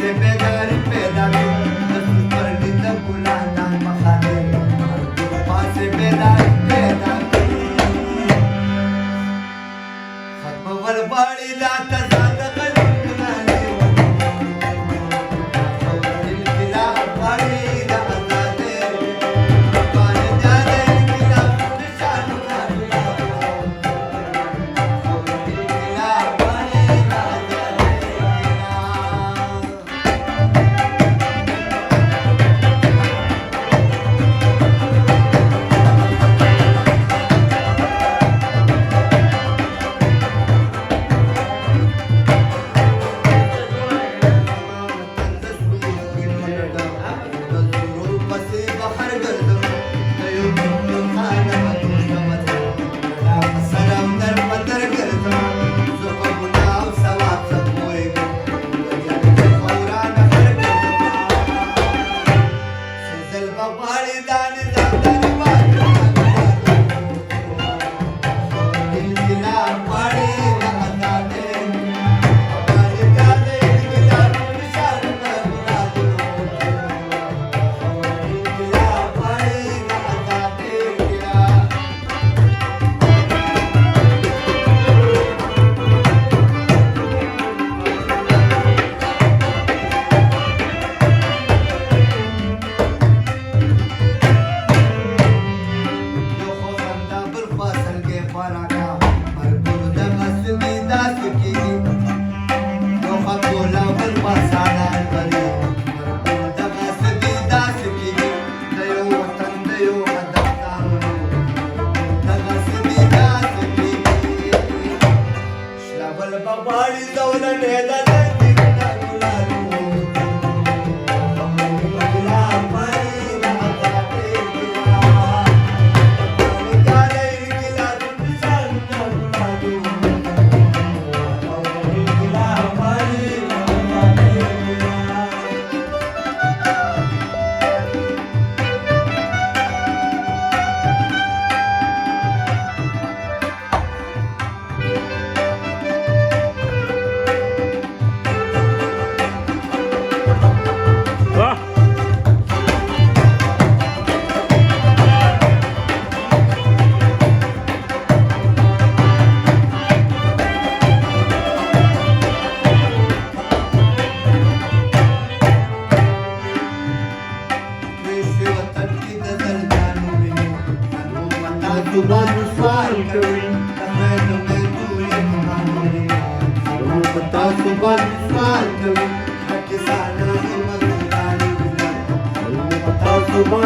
से बेघर पैदा नस्ल पर निंदा बुलाना मखाने तूफा से बेदार पैदा खत्म वरबाड़ी लाता ज़्यादा गलत नाले दिल खिला बाड़ी लाता दे बाल जाने खिला निशान खाना दिल खिला बाड़ी लाता दे Bali daula neda Subhan swaal kare मैं तू ये मांगने तुम बता सुबह सवाल करूं किसाना की मजदारी तुम बता सुबह